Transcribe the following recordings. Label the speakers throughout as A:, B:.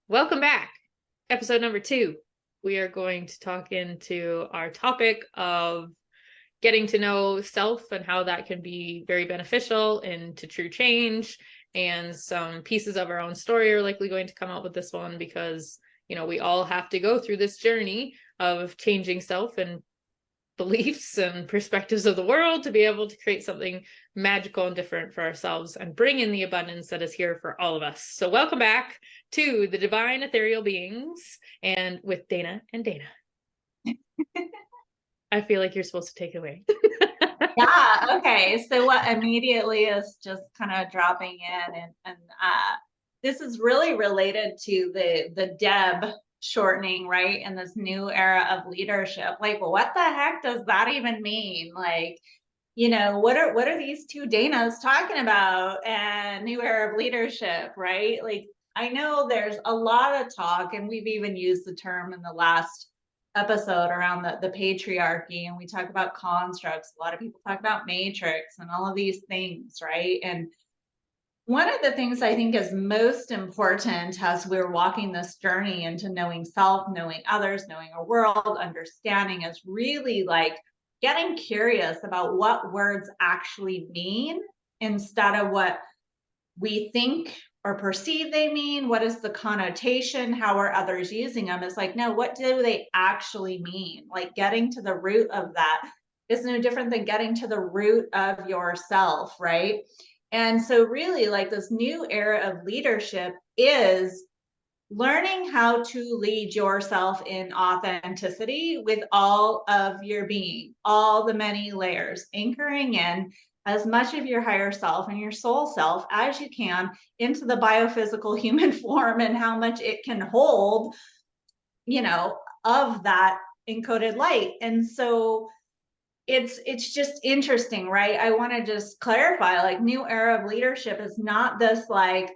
A: Welcome back. Episode number 2. We are going to talk into our topic of getting to know self and how that can be very beneficial into true change. And some pieces of our own story are likely going to come out with this one because, we all have to go through this journey of changing self and beliefs and perspectives of the world to be able to create something magical and different for ourselves and bring in the abundance that is here for all of us. So welcome back to the Divine Ethereal Beings and with Dayna and Dayna. I feel like you're supposed to take it away.
B: Yeah, okay. So what immediately is just kind of dropping in and this is really related to the Deb shortening, right? And this new era of leadership. Like, well, what the heck does that even mean? Like, what are these two Daynas talking about and new era of leadership, right? Like, I know there's a lot of talk, and we've even used the term in the last episode around the patriarchy, and we talk about constructs. A lot of people talk about matrix and all of these things, right? And one of the things I think is most important as we're walking this journey into knowing self, knowing others, knowing our world, understanding is really like getting curious about what words actually mean instead of what we think or perceive they mean. What is the connotation? How are others using them? It's like, no, what do they actually mean? Like getting to the root of that is no different than getting to the root of yourself, right? And so, really, like this new era of leadership is learning how to lead yourself in authenticity with all of your being, all the many layers, anchoring in as much of your higher self and your soul self as you can into the biophysical human form and how much it can hold, of that encoded light. And so, it's just interesting, right? I want to just clarify, like, new era of leadership is not this like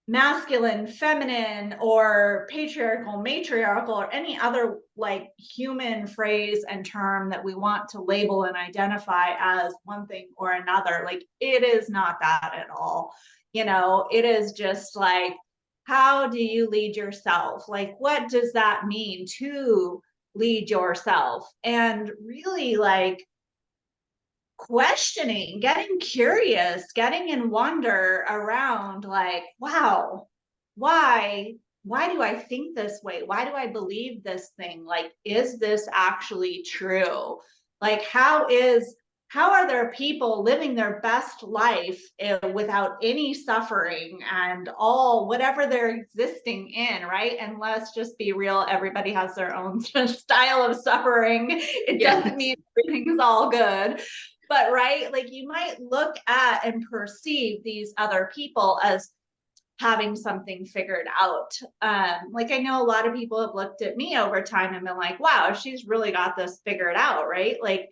B: masculine, feminine, or patriarchal, matriarchal, or any other like human phrase and term that we want to label and identify as one thing or another. Like, it is not that at all. It is just like, how do you lead yourself? Like, what does that mean to lead yourself? And really, like, questioning, getting curious, getting in wonder around like, wow, why why do I think this way? Why do I believe this thing? Like, is this actually true? Like, how are there people living their best life without any suffering and all whatever they're existing in, right? And let's just be real, everybody has their own style of suffering. It doesn't
A: Yes.
B: mean everything's all good, but right, like you might look at and perceive these other people as having something figured out. Like, I know a lot of people have looked at me over time and been like, wow, she's really got this figured out, right? Like,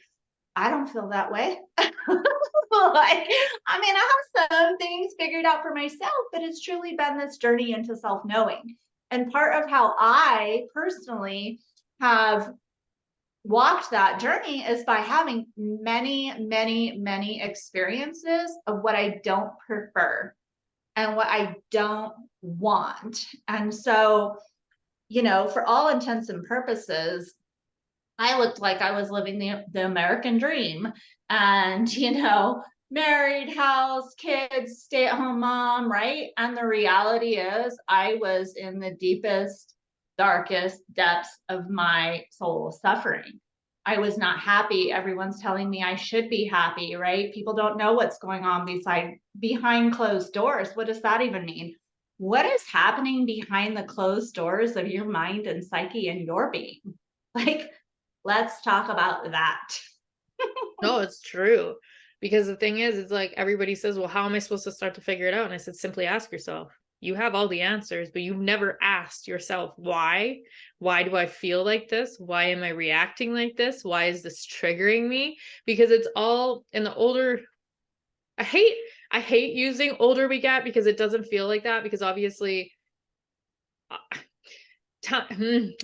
B: I don't feel that way. Like, I mean, I have some things figured out for myself, but it's truly been this journey into self-knowing. And part of how I personally have walked that journey is by having many, many, many experiences of what I don't prefer and what I don't want. And so, for all intents and purposes, I looked like I was living the American dream and, married, house, kids, stay at home mom, right? And the reality is, I was in the deepest, darkest depths of my soul suffering. I was not happy. Everyone's telling me I should be happy, right? People don't know what's going on behind closed doors. What does that even mean? What is happening behind the closed doors of your mind and psyche and your being? Like, let's talk about that.
A: No, it's true. Because the thing is, it's like everybody says, well, how am I supposed to start to figure it out? And I said, simply ask yourself. You have all the answers, but you've never asked yourself why. Why do I feel like this? Why am I reacting like this? Why is this triggering me? Because it's all in the older. I hate using older we get because it doesn't feel like that, because obviously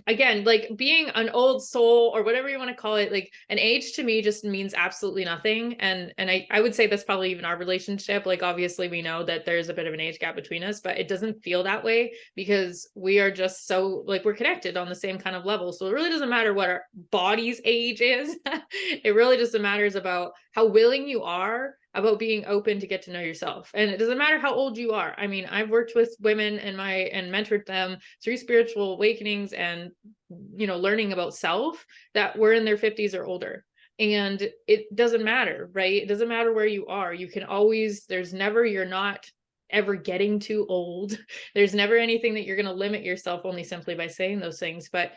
A: again, like being an old soul or whatever you want to call it, like an age to me just means absolutely nothing. And I would say that's probably even our relationship. Like, obviously we know that there's a bit of an age gap between us, but it doesn't feel that way because we are just so, like, we're connected on the same kind of level. So it really doesn't matter what our body's age is. It really just matters about how willing you are about being open to get to know yourself. And it doesn't matter how old you are. I mean, I've worked with women and mentored them through spiritual awakenings and, you know, learning about self that were in their 50s or older. And it doesn't matter, right? It doesn't matter where you are. You can always, there's never, you're not ever getting too old. There's never anything that you're going to limit yourself only simply by saying those things, but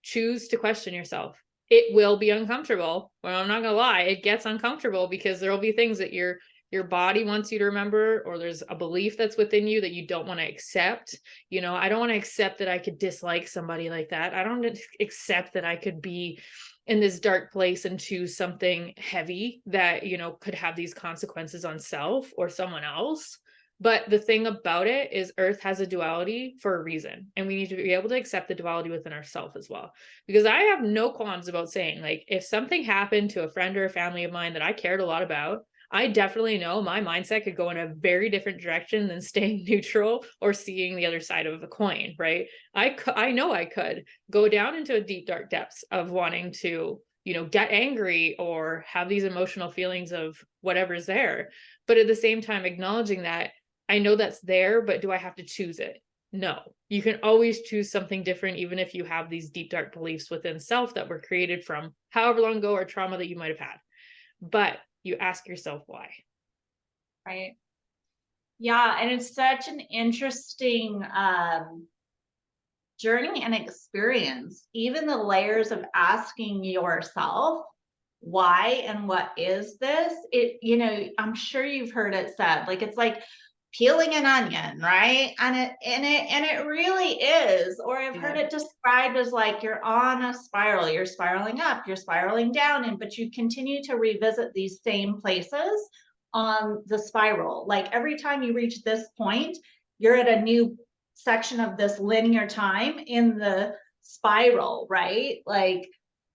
A: choose to question yourself. It will be uncomfortable. Well, I'm not gonna lie, it gets uncomfortable because there will be things that your body wants you to remember, or there's a belief that's within you that you don't want to accept. You know, I don't want to accept that I could dislike somebody like that. I don't accept that I could be in this dark place and choose something heavy that, you know, could have these consequences on self or someone else. But the thing about it is Earth has a duality for a reason, and we need to be able to accept the duality within ourselves as well. Because I have no qualms about saying, like, if something happened to a friend or a family of mine that I cared a lot about, I definitely know my mindset could go in a very different direction than staying neutral or seeing the other side of the coin, right? I know I could go down into a deep, dark depths of wanting to, you know, get angry or have these emotional feelings of whatever's there. But at the same time, acknowledging that I know that's there, but do I have to choose it? No, you can always choose something different, even if you have these deep, dark beliefs within self that were created from however long ago or trauma that you might have had. But you ask yourself why.
B: Right. Yeah. And it's such an interesting journey and experience. Even the layers of asking yourself, why and what is this? It, you know, I'm sure you've heard it said, like, it's like peeling an onion, right? And it really is. Or I've heard
A: Yeah.
B: it described as like you're on a spiral, you're spiraling up, you're spiraling down, and but you continue to revisit these same places on the spiral. Like every time you reach this point, you're at a new section of this linear time in the spiral, right? Like,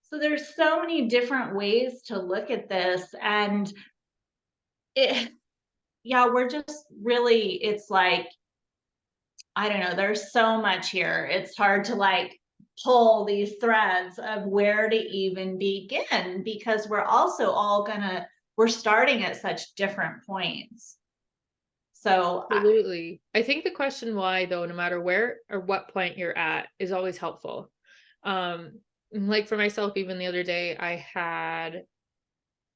B: so there's so many different ways to look at this. And it, yeah, we're just really, it's like, I don't know, there's so much here. It's hard to like pull these threads of where to even begin because we're also all gonna, we're starting at such different points. So
A: Absolutely. I think the question why, though, no matter where or what point you're at, is always helpful. Like for myself, even the other day, I had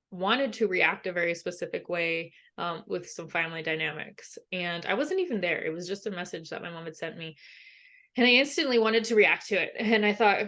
A: wanted to react a very specific way with some family dynamics. And I wasn't even there. It was just a message that my mom had sent me. And I instantly wanted to react to it. And I thought,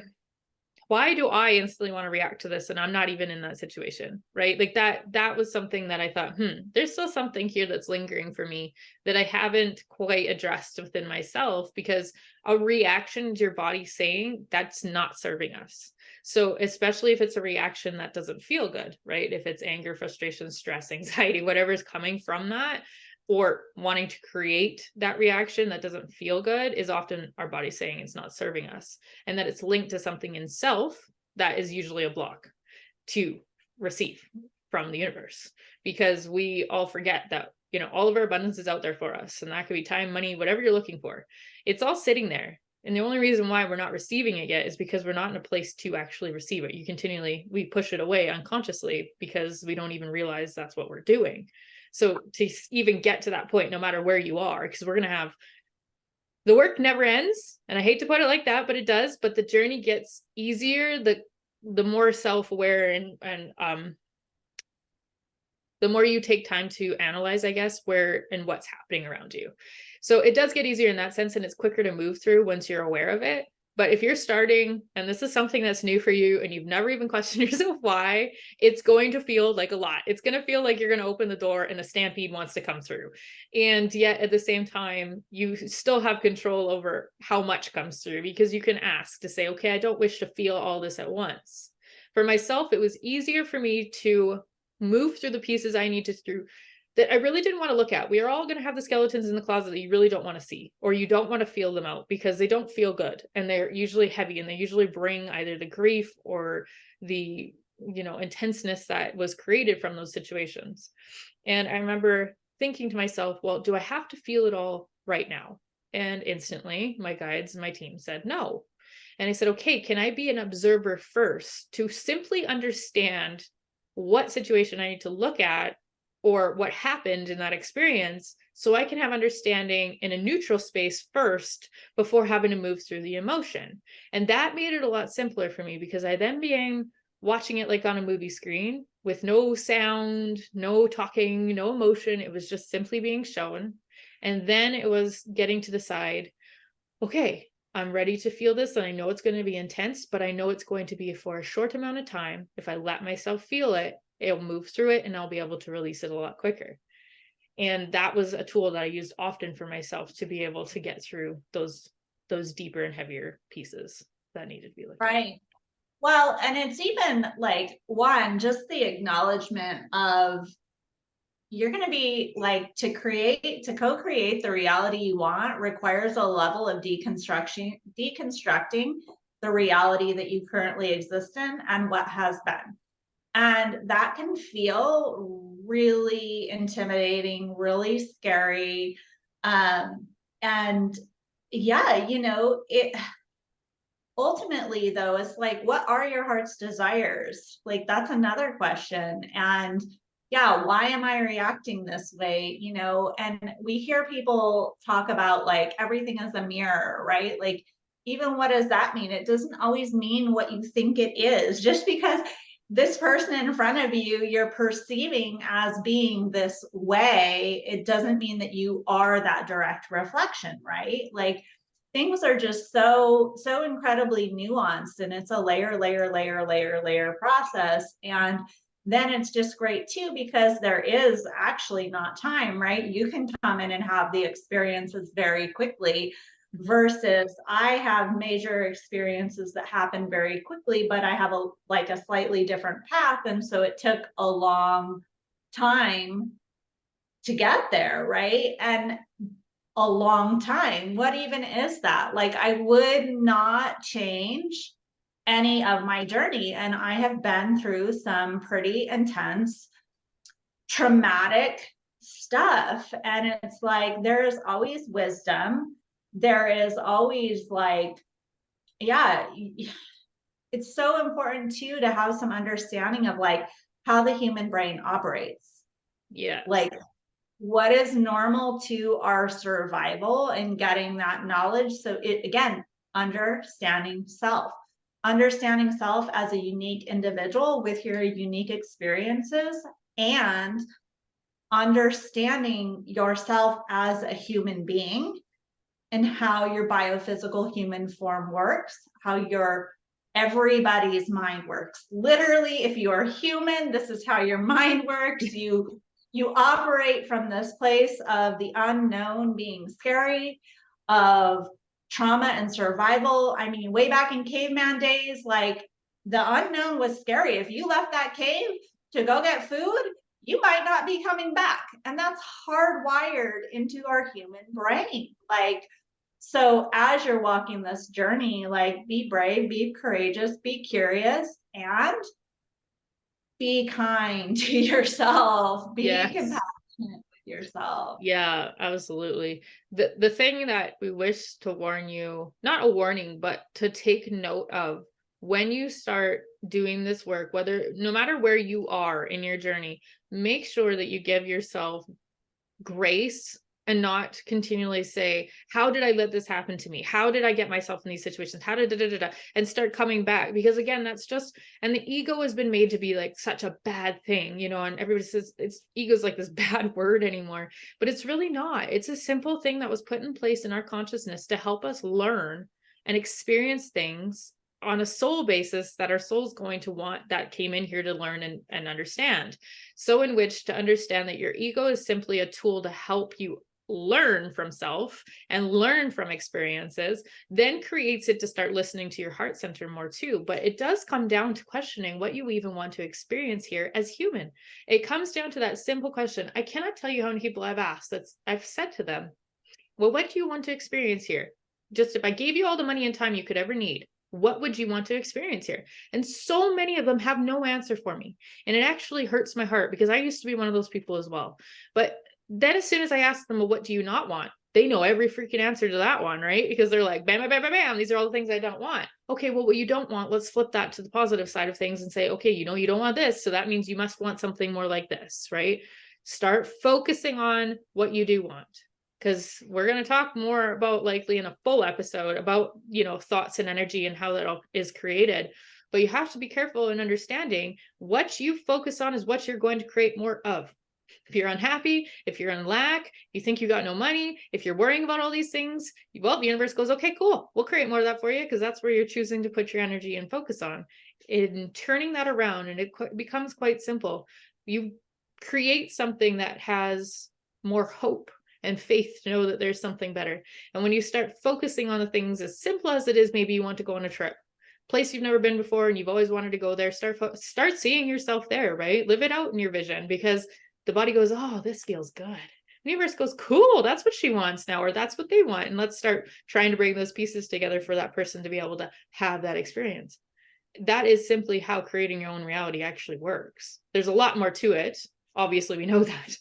A: why do I instantly want to react to this? And I'm not even in that situation, right? Like that was something that I thought, there's still something here that's lingering for me that I haven't quite addressed within myself, because a reaction to your body saying that's not serving us. So especially if it's a reaction that doesn't feel good, right? If it's anger, frustration, stress, anxiety, whatever is coming from that, or wanting to create that reaction that doesn't feel good, is often our body saying it's not serving us, and that it's linked to something in self that is usually a block to receive from the universe. Because we all forget that, you know, all of our abundance is out there for us, and that could be time, money, whatever you're looking for. It's all sitting there. And the only reason why we're not receiving it yet is because we're not in a place to actually receive it. We push it away unconsciously because we don't even realize that's what we're doing. So to even get to that point, no matter where you are, because we're going to have, the work never ends. And I hate to put it like that, but it does. But the journey gets easier the more self-aware and the more you take time to analyze, I guess, where and what's happening around you. So it does get easier in that sense, and it's quicker to move through once you're aware of it. But if you're starting and this is something that's new for you and you've never even questioned yourself why, it's going to feel like a lot. It's going to feel like you're going to open the door and a stampede wants to come through. And yet at the same time, you still have control over how much comes through, because you can ask to say, okay, I don't wish to feel all this at once. For myself, it was easier for me to move through the pieces I needed to through that I really didn't want to look at. We are all going to have the skeletons in the closet that you really don't want to see, or you don't want to feel them out because they don't feel good. And they're usually heavy, and they usually bring either the grief or the, intenseness that was created from those situations. And I remember thinking to myself, well, do I have to feel it all right now? And instantly my guides and my team said no. And I said, okay, can I be an observer first to simply understand what situation I need to look at or what happened in that experience, so I can have understanding in a neutral space first before having to move through the emotion. And that made it a lot simpler for me, because I then began watching it like on a movie screen with no sound, no talking, no emotion. It was just simply being shown. And then it was getting to decide, okay, I'm ready to feel this, and I know it's going to be intense, but I know it's going to be for a short amount of time. If I let myself feel it, it'll move through it and I'll be able to release it a lot quicker. And that was a tool that I used often for myself to be able to get through those deeper and heavier pieces that needed to be looked at.
B: Right. Well, and it's even like, one, just the acknowledgement of, you're going to be like, to co-create the reality you want requires a level of deconstructing the reality that you currently exist in and what has been. And that can feel really intimidating, really scary. And yeah, it ultimately, though, it's like, what are your heart's desires? Like, that's another question. And yeah, why am I reacting this way? And we hear people talk about like everything is a mirror, right? Like, even what does that mean? It doesn't always mean what you think it is. Just because this person in front of you, you're perceiving as being this way, it doesn't mean that you are that direct reflection, right? Like, things are just so incredibly nuanced, and it's a layer process. And then it's just great too, because there is actually not time, right? You can come in and have the experiences very quickly, versus I have major experiences that happen very quickly, but I have a slightly different path. And so it took a long time to get there, right? And a long time, what even is that? Like, I would not change any of my journey. And I have been through some pretty intense, traumatic stuff. And it's like, there's always wisdom. There is always like, yeah, it's so important too to have some understanding of like how the human brain operates.
A: Yeah.
B: Like, what is normal to our survival, and getting that knowledge. So it, again, understanding self as a unique individual with your unique experiences, and understanding yourself as a human being and how your biophysical human form works, how your everybody's mind works. Literally, if you are human, this is how your mind works. You operate from this place of the unknown being scary, of trauma and survival. I mean, way back in caveman days, like, the unknown was scary. If you left that cave to go get food, you might not be coming back. And that's hardwired into our human brain. Like, so as you're walking this journey, like, be brave, be courageous, be curious, and be kind to yourself, be compassionate with yourself.
A: Yeah, absolutely. The thing that we wish to warn you, not a warning, but to take note of when you start doing this work, no matter where you are in your journey, make sure that you give yourself grace and not continually say, how did I let this happen to me? How did I get myself in these situations? How did and start coming back? Because again, that's just, and the ego has been made to be like such a bad thing, and everybody says ego's like this bad word anymore, but it's really not. It's a simple thing that was put in place in our consciousness to help us learn and experience things on a soul basis that our soul's going to want, that came in here to learn and understand. So in which to understand that your ego is simply a tool to help you learn from self and learn from experiences, then creates it to start listening to your heart center more too. But it does come down to questioning what you even want to experience here as human. It comes down to that simple question. I cannot tell you how many people I've asked that I've said to them, well, what do you want to experience here? Just if I gave you all the money and time you could ever need, what would you want to experience here? And so many of them have no answer for me. And it actually hurts my heart because I used to be one of those people as well. But then as soon as I ask them, well, what do you not want? They know every freaking answer to that one, right? Because they're like, bam, bam, bam, bam, bam. These are all the things I don't want. Okay, well, what you don't want, let's flip that to the positive side of things and say, okay, you know, you don't want this. So that means you must want something more like this, right? Start focusing on what you do want. Because we're going to talk more about likely in a full episode about, you know, thoughts and energy and how that all is created. But you have to be careful in understanding what you focus on is what you're going to create more of. If you're unhappy, if you're in lack, you think you got no money, if you're worrying about all these things, well, the universe goes, okay, cool. We'll create more of that for you because that's where you're choosing to put your energy and focus on. In turning that around, and it becomes quite simple. You create something that has more hope and faith to know that there's something better. And when you start focusing on the things as simple as it is, maybe you want to go on a trip, place you've never been before and you've always wanted to go there, start seeing yourself there, right? Live it out in your vision, because the body goes, oh, this feels good. The universe goes, cool, that's what she wants now, or that's what they want. And let's start trying to bring those pieces together for that person to be able to have that experience. That is simply how creating your own reality actually works. There's a lot more to it. Obviously, we know that,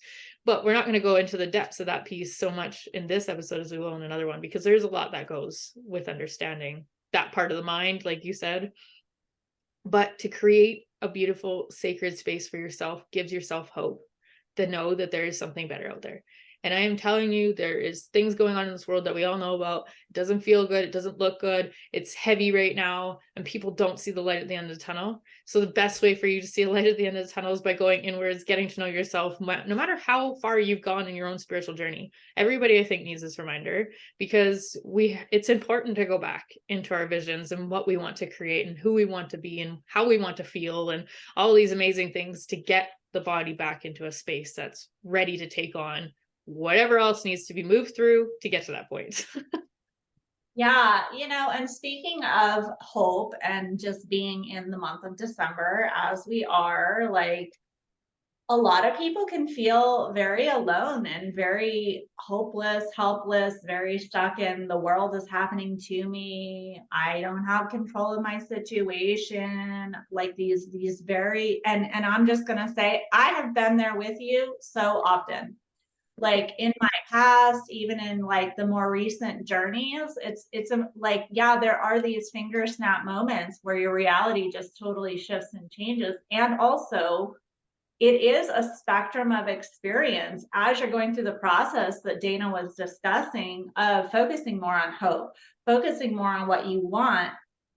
A: but we're not going to go into the depths of that piece so much in this episode as we will in another one, because there's a lot that goes with understanding that part of the mind, like you said. But to create a beautiful, sacred space for yourself gives yourself hope to know that there is something better out there. And I am telling you, there is things going on in this world that we all know about. It doesn't feel good. It doesn't look good. It's heavy right now, and people don't see the light at the end of the tunnel. So the best way for you to see a light at the end of the tunnel is by going inwards, getting to know yourself, no matter how far you've gone in your own spiritual journey. Everybody, I think, needs this reminder, because it's important to go back into our visions and what we want to create and who we want to be and how we want to feel and all these amazing things to get the body back into a space that's ready to take on whatever else needs to be moved through to get to that point.
B: Yeah, and speaking of hope and just being in the month of December, as we are, like, a lot of people can feel very alone and very hopeless, helpless, very stuck in the world is happening to me. I don't have control of my situation. Like these very, and I'm just gonna say, I have been there with you so often. Like in my past, even in like the more recent journeys, it's like, yeah, there are these finger snap moments where your reality just totally shifts and changes. And also, it is a spectrum of experience as you're going through the process that Dayna was discussing, of focusing more on hope, focusing more on what you want.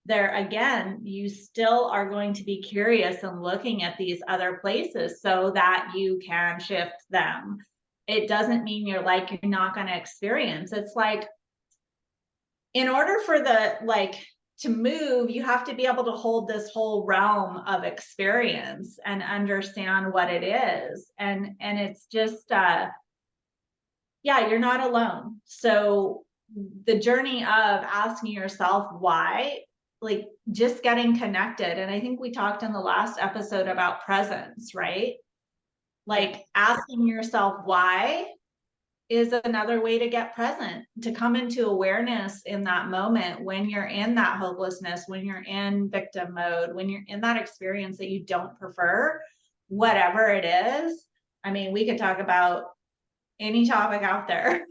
B: There again, you still are going to be curious and looking at these other places so that you can shift them. It doesn't mean you're not going to experience. It's like, in order for to move, you have to be able to hold this whole realm of experience and understand what it is. And it's just yeah, you're not alone. So the journey of asking yourself why, like just getting connected. And I think we talked in the last episode about presence, right? Like asking yourself why is another way to get present, to come into awareness in that moment when you're in that hopelessness, when you're in victim mode, when you're in that experience that you don't prefer, whatever it is. I mean, we could talk about any topic out there,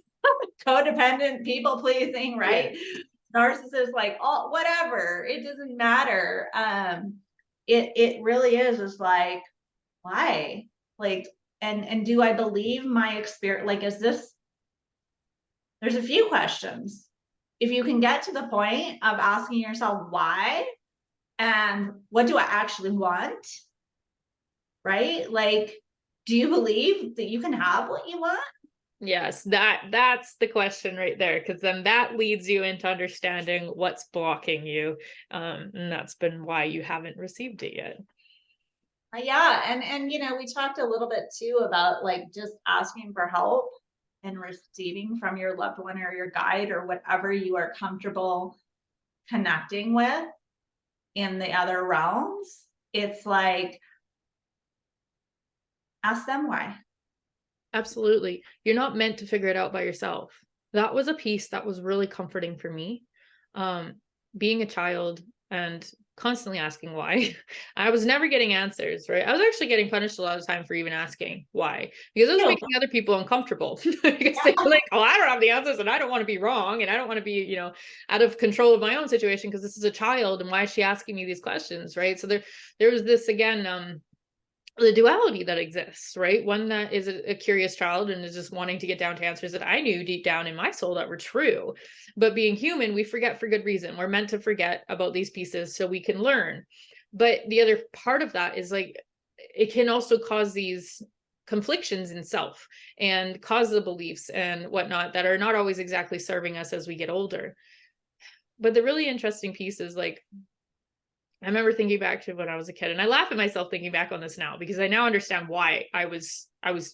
B: codependent, people pleasing, right? Yeah. Narcissist, like all, whatever, it doesn't matter. It really is like, why? Like, and do I believe my experience? Like, is this, there's a few questions. If you can get to the point of asking yourself why and what do I actually want, right? Like, do you believe that you can have what you want?
A: Yes, that's the question right there, because then that leads you into understanding what's blocking you, and that's been why you haven't received it yet.
B: Yeah, and we talked a little bit too about like just asking for help. and receiving from your loved one or your guide or whatever you are comfortable connecting with in the other realms, it's like, ask them why.
A: Absolutely. You're not meant to figure it out by yourself. That was a piece that was really comforting for me. Um, Being a child and constantly asking why. I was never getting answers, right? I was actually getting punished a lot of time for even asking why, because it was
B: Ew.
A: making other people uncomfortable because they were like, oh, I don't have the answers and I don't want to be wrong and I don't want to be, out of control of my own situation because this is a child and why is she asking me these questions, right? So there was this again, the duality that exists, right? One that is a curious child and is just wanting to get down to answers that I knew deep down in my soul that were true. But being human, we forget for good reason. We're meant to forget about these pieces so we can learn. But the other part of that is like, it can also cause these conflictions in self and cause the beliefs and whatnot that are not always exactly serving us as we get older. But the really interesting piece is like, I remember thinking back to when I was a kid, and I laugh at myself thinking back on this now because I now understand why I was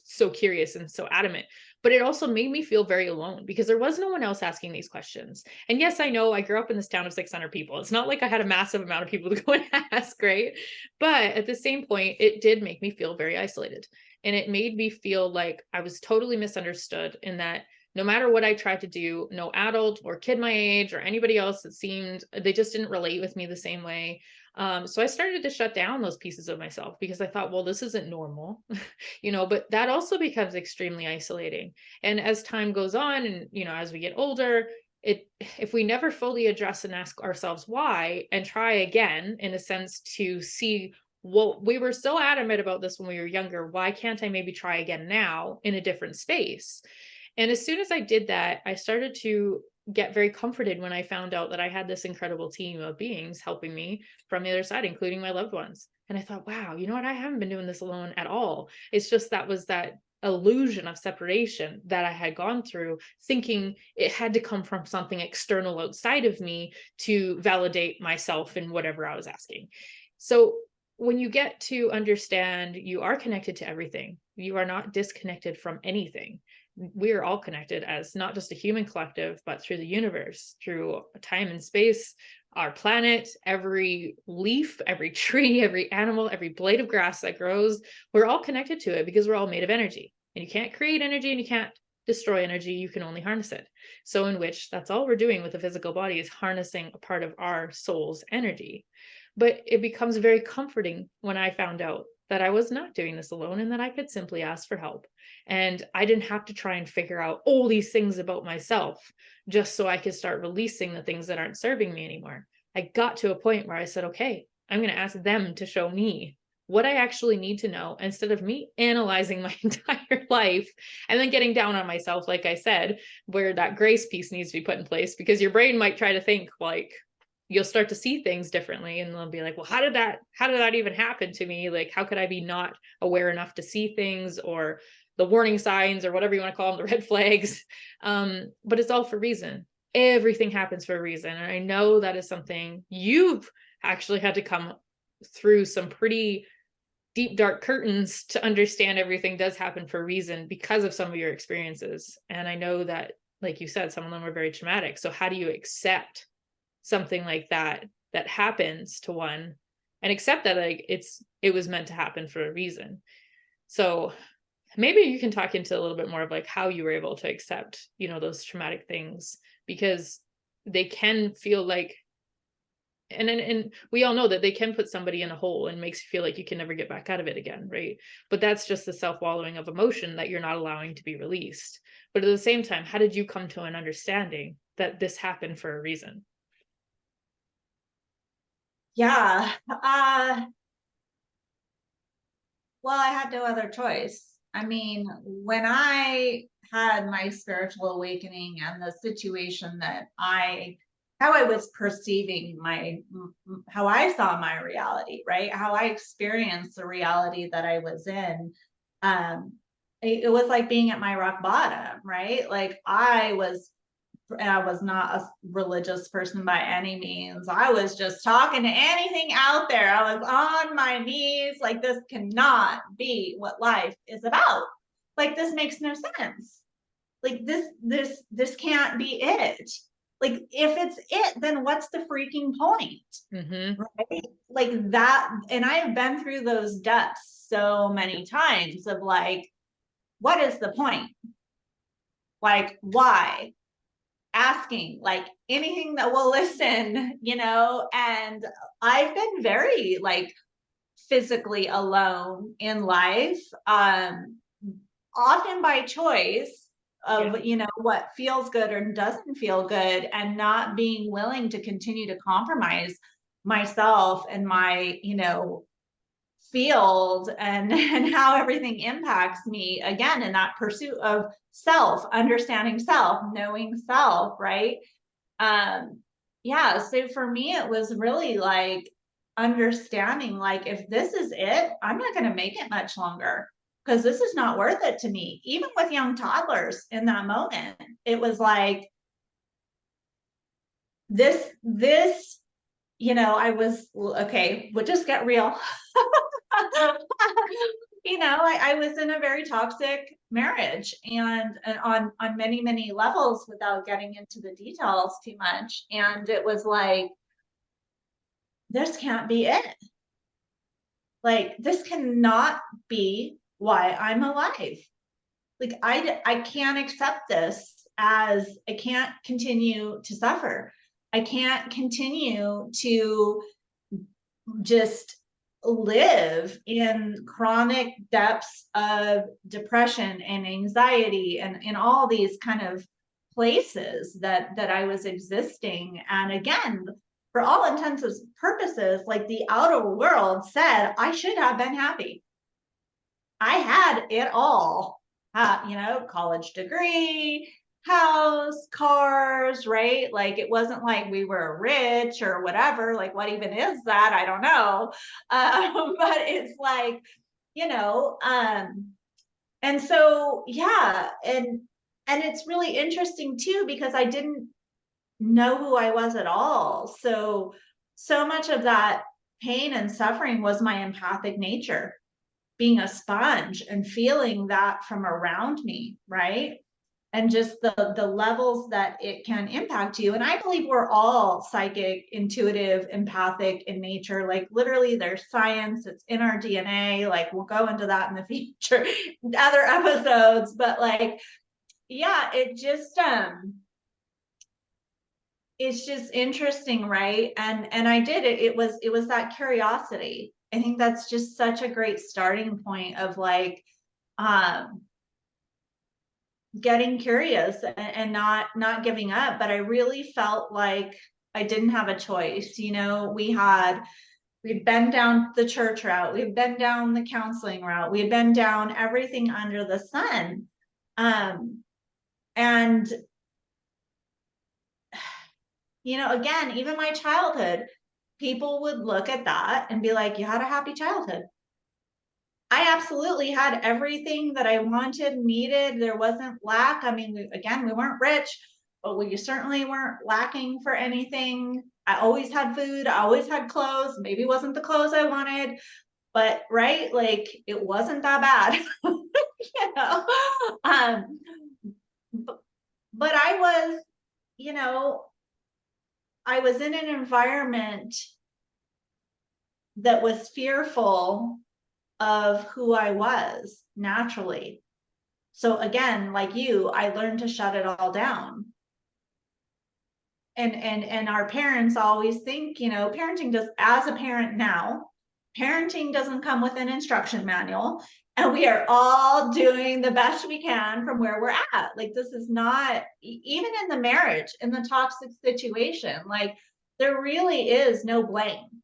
A: so curious and so adamant. But it also made me feel very alone because there was no one else asking these questions. And yes, I know I grew up in this town of 600 people. It's not like I had a massive amount of people to go and ask, right? But at the same point, it did make me feel very isolated. And it made me feel like I was totally misunderstood in that no matter what I tried to do, no adult or kid my age or anybody else, it seemed they just didn't relate with me the same way. So I started to shut down those pieces of myself because I thought, well, this isn't normal, but that also becomes extremely isolating. And as time goes on and, as we get older, if we never fully address and ask ourselves why and try again, in a sense, to see, well, we were so adamant about this when we were younger, why can't I maybe try again now in a different space? And as soon as I did that, I started to get very comforted when I found out that I had this incredible team of beings helping me from the other side, including my loved ones. And I thought, wow, you know what? I haven't been doing this alone at all. It's just that was that illusion of separation that I had gone through, thinking it had to come from something external outside of me to validate myself in whatever I was asking. So when you get to understand you are connected to everything, you are not disconnected from anything. We are all connected as not just a human collective, but through the universe, through time and space, our planet, every leaf, every tree, every animal, every blade of grass that grows, we're all connected to it because we're all made of energy. And you can't create energy and you can't destroy energy, you can only harness it. So in which that's all we're doing with the physical body is harnessing a part of our soul's energy. But it becomes very comforting when I found out that I was not doing this alone and that I could simply ask for help. And I didn't have to try and figure out all these things about myself just so I could start releasing the things that aren't serving me anymore. I got to a point where I said, okay, I'm going to ask them to show me what I actually need to know instead of me analyzing my entire life and then getting down on myself, like I said, where that grace piece needs to be put in place because your brain might try to think like, you'll start to see things differently and they'll be like, well, how did that even happen to me? Like, how could I be not aware enough to see things or the warning signs or whatever you want to call them, the red flags? But it's all for reason. Everything happens for a reason. And I know that is something you've actually had to come through some pretty deep, dark curtains to understand everything does happen for a reason because of some of your experiences. And I know that, like you said, some of them are very traumatic. So how do you accept something like that happens to one and accept that like it was meant to happen for a reason? So maybe you can talk into a little bit more of like how you were able to accept those traumatic things, because they can feel like, and we all know that they can put somebody in a hole and makes you feel like you can never get back out of it again, right? But that's just the self-wallowing of emotion that you're not allowing to be released. But at the same time, how did you come to an understanding that this happened for a reason?
B: Yeah. Well, I had no other choice. I mean, when I had my spiritual awakening and the situation that how I was perceiving how I saw my reality, right? How I experienced the reality that I was in. Um, it was like being at my rock bottom, right? Like I was not a religious person by any means. I was just talking to anything out there. I was on my knees, like, this cannot be what life is about. Like, this makes no sense. like this can't be it. Like, if it's it, then what's the freaking point?
A: Mm-hmm.
B: Right? Like that. And I have been through those depths so many times of like, what is the point? Like, why? Asking like anything that will listen, and I've been very like physically alone in life, often by choice of, what feels good or doesn't feel good, and not being willing to continue to compromise myself and my, field, and how everything impacts me, again, in that pursuit of self, understanding self, knowing self, right? Yeah, so for me it was really like understanding, like, if this is it, I'm not going to make it much longer, because this is not worth it to me. Even with young toddlers, in that moment it was like, this I was, okay, we'll just get real. I was in a very toxic marriage, and on many, many levels, without getting into the details too much. And it was like, this can't be it. Like, this cannot be why I'm alive. Like, I can't accept this, as I can't continue to suffer. I can't continue to just live in chronic depths of depression and anxiety, and in all these kind of places that I was existing. And again, for all intents and purposes, like, the outer world said I should have been happy. I had it all, college degree, house, cars, right? Like, it wasn't like we were rich or whatever. Like, what even is that? I don't know. But it's like, you know, um, and so, yeah. And it's really interesting too, because I didn't know who I was at all. So much of that pain and suffering was my empathic nature, being a sponge and feeling that from around me, right? And just the levels that it can impact you. And I believe we're all psychic, intuitive, empathic in nature. Like, literally, there's science, it's in our DNA. Like, we'll go into that in the future, other episodes. But like, yeah, it's just interesting, right? And I did it. It was that curiosity. I think that's just such a great starting point of like, um getting curious, and not giving up. But I really felt like I didn't have a choice. We'd been down the church route, we've been down the counseling route, we've been down everything under the sun. And again, even my childhood, people would look at that and be like, you had a happy childhood. I absolutely had everything that I wanted, needed. There wasn't lack. I mean, we weren't rich, but we certainly weren't lacking for anything. I always had food. I always had clothes. Maybe it wasn't the clothes I wanted, but right, like, it wasn't that bad. you know. Um, but you know, I was in an environment that was fearful of who I was naturally. So again, like you, I learned to shut it all down. And our parents always think, parenting does, as a parent now, parenting doesn't come with an instruction manual. And we are all doing the best we can from where we're at. Like, this is not, even in the marriage, in the toxic situation, like, there really is no blame.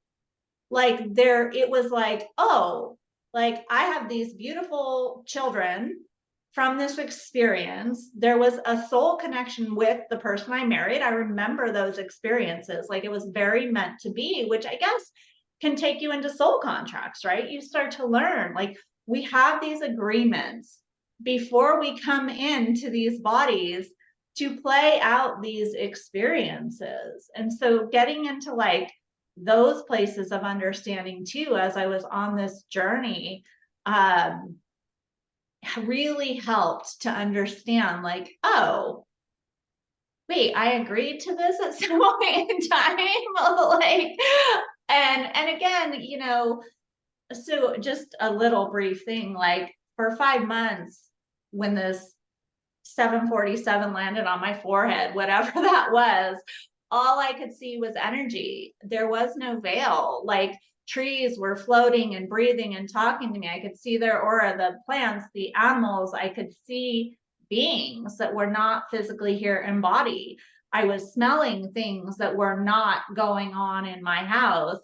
B: Like, it was like, oh, like, I have these beautiful children from this experience. There was a soul connection with the person I married. I remember those experiences. Like, it was very meant to be, which I guess can take you into soul contracts, right? You start to learn, like, we have these agreements before we come into these bodies to play out these experiences. And so getting into like those places of understanding too, as I was on this journey, really helped to understand, like, oh, wait, I agreed to this at some point in time. Like, and again, so just a little brief thing, like for 5 months, when this 747 landed on my forehead, whatever that was, all I could see was energy. There was no veil. Like trees were floating and breathing and talking to me. I could see their aura, the plants, the animals. I could see beings that were not physically here in body. I was smelling things that were not going on in my house.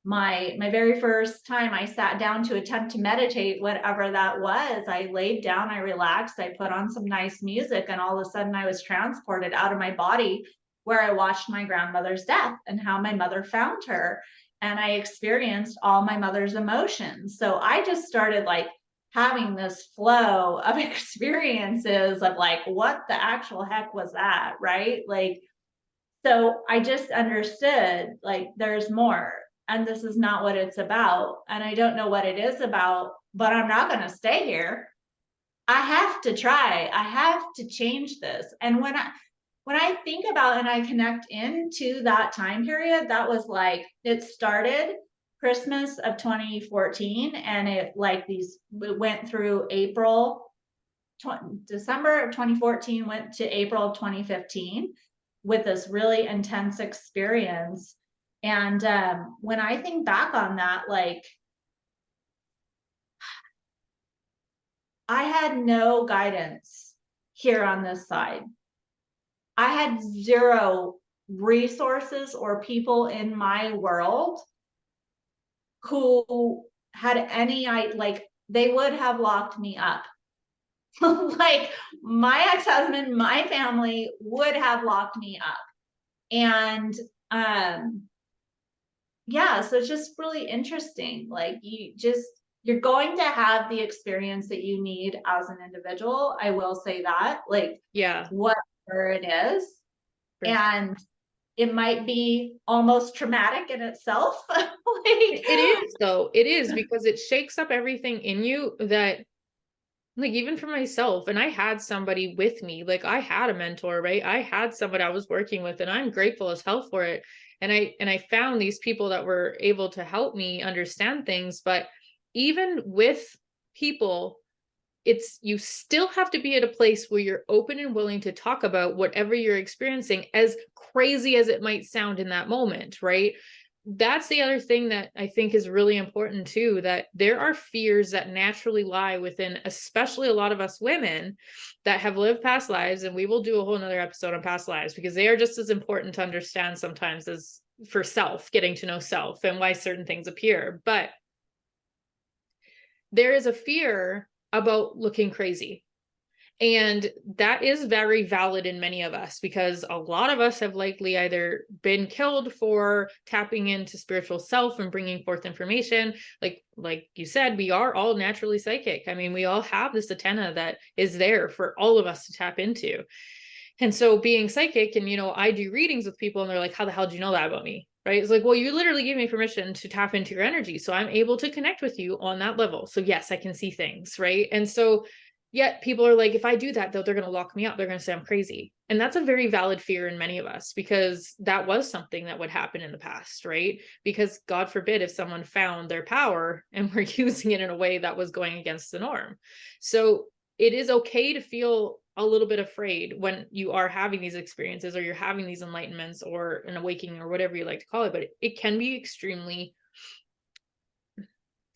B: My very first time I sat down to attempt to meditate, whatever that was, I laid down, I relaxed, I put on some nice music, and all of a sudden I was transported out of my body, where I watched my grandmother's death and how my mother found her. And I experienced all my mother's emotions. So I just started like having this flow of experiences of like, what the actual heck was that? Right. Like, so I just understood like there's more, and this is not what it's about. And I don't know what it is about, but I'm not going to stay here. I have to try. I have to change this. And when I think about and I connect into that time period, that was like it started Christmas of 2014, and it like it went through December of 2014, went to April of 2015 with this really intense experience. And when I think back on that, like I had no guidance here on this side. I had zero resources or people in my world who had any, like, they would have locked me up. Like my ex-husband, my family would have locked me up. And yeah, so it's just really interesting. Like you're going to have the experience that you need as an individual. I will say that, like,
A: Yeah.
B: whatever it is. And it might be almost traumatic in itself. Like,
A: it is though. It is, because it shakes up everything in you that, like, even for myself, and I had somebody with me, like I had a mentor, right? I had somebody I was working with, and I'm grateful as hell for it. And I found these people that were able to help me understand things. But even with people, it's, you still have to be at a place where you're open and willing to talk about whatever you're experiencing, as crazy as it might sound in that moment, right? That's the other thing that I think is really important too, that there are fears that naturally lie within, especially a lot of us women that have lived past lives. And we will do a whole nother episode on past lives, because they are just as important to understand sometimes as for self, getting to know self and why certain things appear. But there is a fear about looking crazy. And that is very valid in many of us, because a lot of us have likely either been killed for tapping into spiritual self and bringing forth information. Like you said, we are all naturally psychic. I mean, we all have this antenna that is there for all of us to tap into. And so being psychic, and, I do readings with people and they're like, how the hell do you know that about me? Right? It's like, well, you literally gave me permission to tap into your energy. So I'm able to connect with you on that level. So yes, I can see things. Right. And so yet people are like, if I do that, though, they're going to lock me up. They're going to say I'm crazy. And that's a very valid fear in many of us, because that was something that would happen in the past, right? Because God forbid if someone found their power and were using it in a way that was going against the norm. So it is okay to feel a little bit afraid when you are having these experiences, or you're having these enlightenments or an awakening, or whatever you like to call it. But it can be extremely,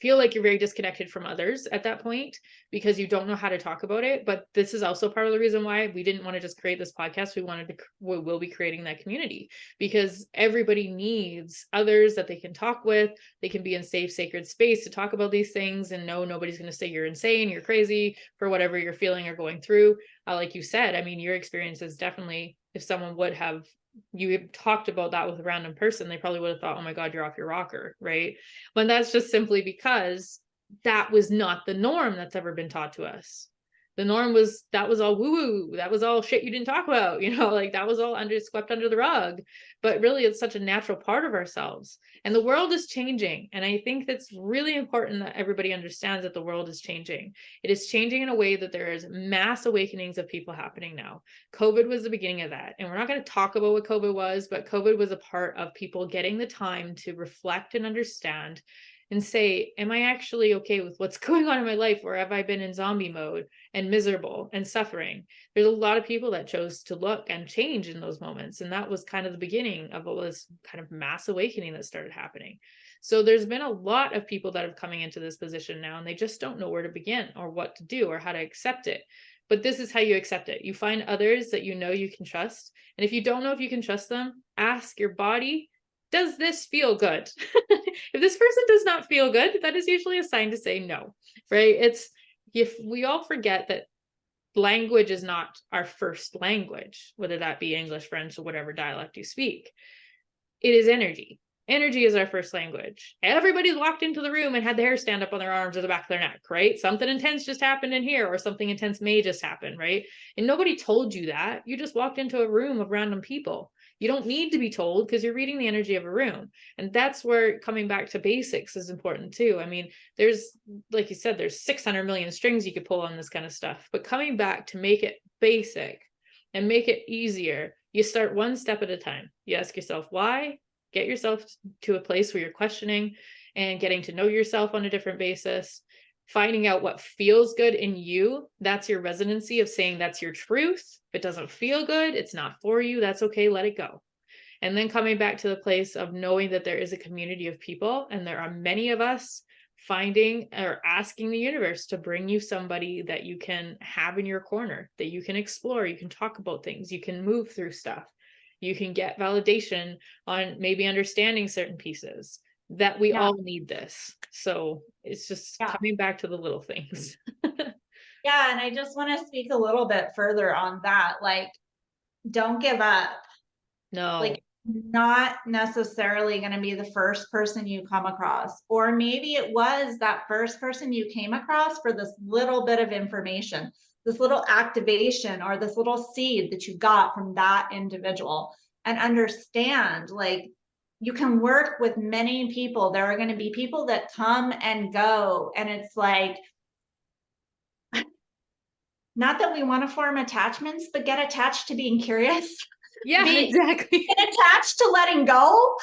A: feel like you're very disconnected from others at that point, because you don't know how to talk about it. But this is also part of the reason why we didn't want to just create this podcast. We will be creating that community, because everybody needs others that they can talk with. They can be in safe, sacred space to talk about these things, and no, nobody's going to say you're insane, you're crazy for whatever you're feeling or going through. Like you said, I mean, your experience is definitely, if someone would have, you have talked about that with a random person, they probably would have thought, oh my God, you're off your rocker, right? When that's just simply because that was not the norm that's ever been taught to us. The norm was that was all woo-woo, that was all shit you didn't talk about, like that was all swept under the rug. But really, it's such a natural part of ourselves. And the world is changing. And I think that's really important that everybody understands that the world is changing. It is changing in a way that there is mass awakenings of people happening now. COVID was the beginning of that. And we're not going to talk about what COVID was, but COVID was a part of people getting the time to reflect and understand and say, am I actually okay with what's going on in my life, or have I been in zombie mode and miserable and suffering? There's a lot of people that chose to look and change in those moments. And that was kind of the beginning of all this kind of mass awakening that started happening. So there's been a lot of people that are coming into this position now, and they just don't know where to begin or what to do or how to accept it. But this is how you accept it. You find others that you can trust. And if you don't know if you can trust them, ask your body, does this feel good? If this person does not feel good, that is usually a sign to say no, right? It's, if we all forget that language is not our first language, whether that be English, French, or whatever dialect you speak, it is energy. Energy is our first language. Everybody's walked into the room and had the hair stand up on their arms or the back of their neck, right? Something intense just happened in here, or something intense may just happen, right? And nobody told you that. You just walked into a room of random people. You don't need to be told, because you're reading the energy of a room. And that's where coming back to basics is important too. I mean, there's, like you said, there's 600 million strings you could pull on this kind of stuff, but coming back to make it basic and make it easier, you start one step at a time. You ask yourself why, get yourself to a place where you're questioning and getting to know yourself on a different basis, finding out what feels good in you. That's your resonancy of saying that's your truth. If it doesn't feel good, it's not for you. That's okay. Let it go. And then coming back to the place of knowing that there is a community of people, and there are many of us, finding or asking the universe to bring you somebody that you can have in your corner, that you can explore, you can talk about things, you can move through stuff, you can get validation on maybe understanding certain pieces, that we all need this. So it's just coming back to the little things.
B: Yeah. And I just want to speak a little bit further on that. Like, don't give up.
A: No.
B: Like, not necessarily going to be the first person you come across, or maybe it was that first person you came across for this little bit of information, this little activation, or this little seed that you got from that individual. And understand, like, you can work with many people. There are going to be people that come and go, and it's like, not that we want to form attachments, but get attached to being curious.
A: Yeah, exactly.
B: Get attached to letting go.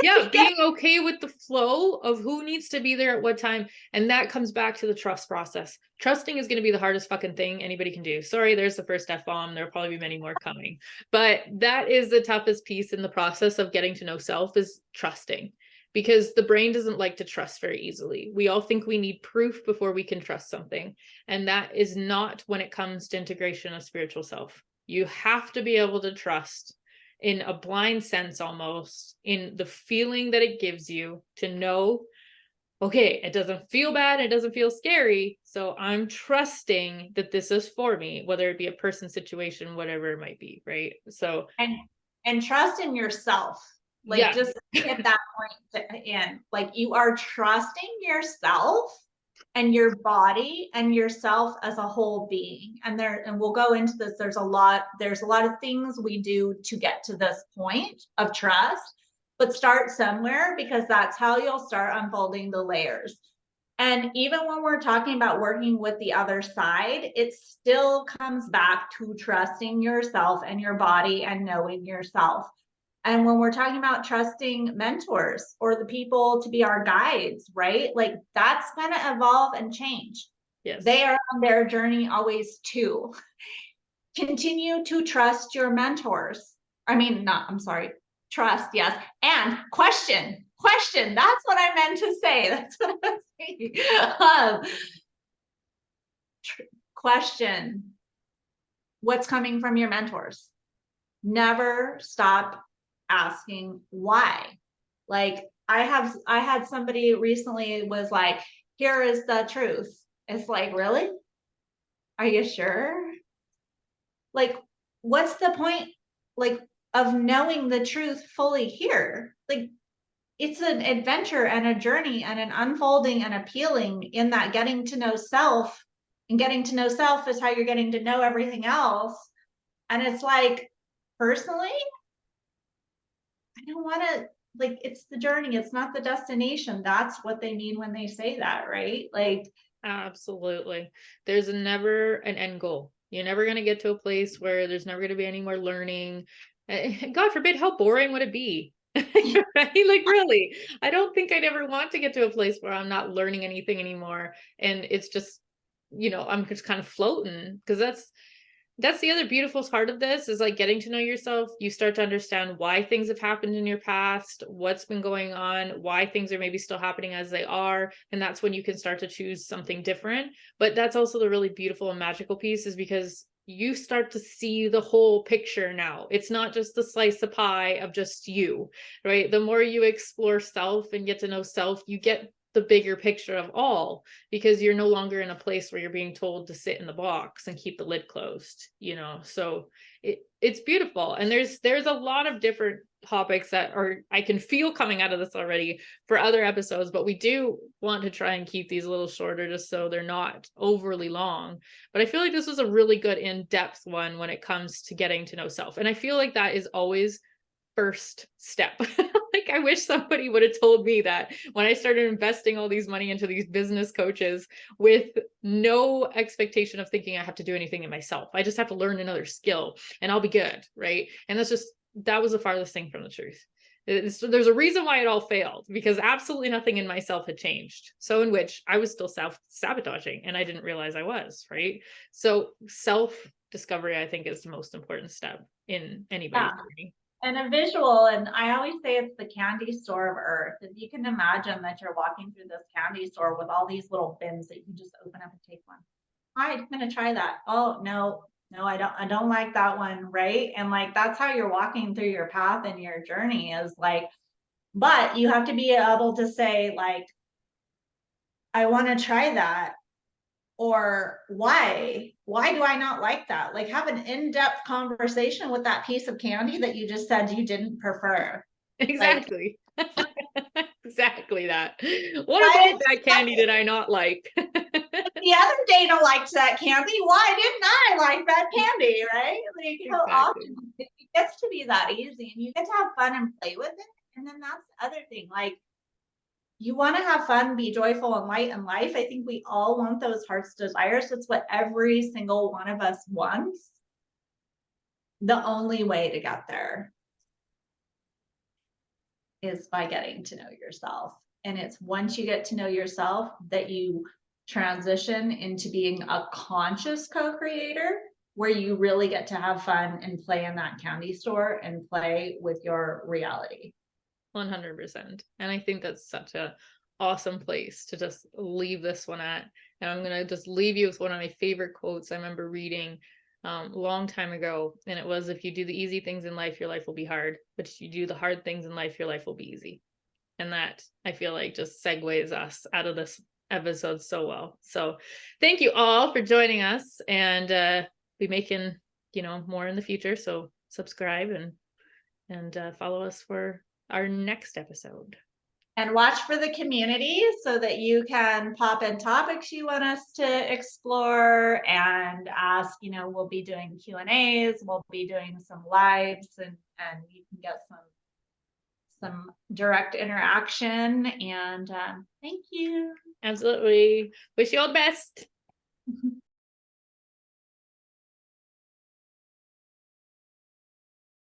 A: Yeah, being okay with the flow of who needs to be there at what time. And that comes back to the trust process. Trusting is going to be the hardest fucking thing anybody can do. Sorry, there's the first F-bomb. There'll probably be many more coming. But that is the toughest piece in the process of getting to know self, is trusting. Because the brain doesn't like to trust very easily. We all think we need proof before we can trust something. And that is not when it comes to integration of spiritual self. You have to be able to trust in a blind sense, almost, in the feeling that it gives you, to know, okay, it doesn't feel bad, it doesn't feel scary, so I'm trusting that this is for me, whether it be a person, situation, whatever it might be, right? So
B: and trust in yourself. Like, just hit that point in, like, you are trusting yourself and your body and yourself as a whole being. And we'll go into this, there's a lot of things we do to get to this point of trust, but start somewhere, because that's how you'll start unfolding the layers. And even when we're talking about working with the other side, it still comes back to trusting yourself and your body and knowing yourself. And when we're talking about trusting mentors or the people to be our guides, right? Like, that's going to evolve and change.
A: yes,
B: They are on their journey always too. Continue to trust your mentors. Trust, yes. And question. That's what I meant to say. That's what I was saying. Question what's coming from your mentors. Never stop asking why. Like, I had somebody recently was like, here is the truth. It's like, really? Are you sure? Like, what's the point, like, of knowing the truth fully here? Like, it's an adventure and a journey and an unfolding and appealing in that getting to know self and getting to know self is how you're getting to know everything else. And it's like, personally, I don't want to, like, it's the journey, it's not the destination. That's what they mean when they say that, right? Like,
A: Absolutely. There's never an end goal. You're never going to get to a place where there's never going to be any more learning. God forbid, how boring would it be? Right? Like, really, I don't think I'd ever want to get to a place where I'm not learning anything anymore. And it's just, I'm just kind of floating, because that's the other beautiful part of this, is like getting to know yourself. You start to understand why things have happened in your past, what's been going on, why things are maybe still happening as they are. And that's when you can start to choose something different. But that's also the really beautiful and magical piece, is because you start to see the whole picture now. It's not just the slice of pie of just you, right? The more you explore self and get to know self, you get the bigger picture of all, because you're no longer in a place where you're being told to sit in the box and keep the lid closed, so it's beautiful. And there's a lot of different topics that I can feel coming out of this already for other episodes, but we do want to try and keep these a little shorter, just so they're not overly long. But I feel like this was a really good in-depth one when it comes to getting to know self, and I feel like that is always first step. Like, I wish somebody would have told me that when I started investing all these money into these business coaches, with no expectation of thinking I have to do anything in myself. I just have to learn another skill and I'll be good, right? And that was the farthest thing from the truth. There's a reason why it all failed, because absolutely nothing in myself had changed. So in which I was still self-sabotaging, and I didn't realize I was, right? So self-discovery, I think, is the most important step in anybody's journey.
B: and a visual, and I always say it's the candy store of Earth. If you can imagine that you're walking through this candy store with all these little bins that you can just open up and take one. All right, I'm gonna try that. Oh no, I don't like that one, right? And like, that's how you're walking through your path and your journey, is like, but you have to be able to say, like, I want to try that, or why do I not like that? Like, have an in-depth conversation with that piece of candy that you just said you didn't prefer.
A: Exactly. Exactly that. What
B: Why
A: about that candy did I not like?
B: the other Dayna liked that candy, why didn't I like that candy, right? Like, how
A: Exactly.
B: often it gets to be that easy, and you get to have fun and play with it. And then that's the other thing, like, you want to have fun, be joyful and light in life. I think we all want those heart's desires. It's what every single one of us wants. The only way to get there is by getting to know yourself. And it's once you get to know yourself that you transition into being a conscious co-creator, where you really get to have fun and play in that candy store and play with your reality.
A: 100%. And I think that's such a awesome place to just leave this one at. And I'm going to just leave you with one of my favorite quotes I remember reading a long time ago. And it was, if you do the easy things in life, your life will be hard. But if you do the hard things in life, your life will be easy. And that, I feel like, just segues us out of this episode so well. So thank you all for joining us, and be making, more in the future. So subscribe and follow us for our next episode.
B: And watch for the community so that you can pop in topics you want us to explore and ask. We'll be doing Q&As, we'll be doing some lives, and you can get some direct interaction. And thank you.
A: Absolutely. Wish you all the best.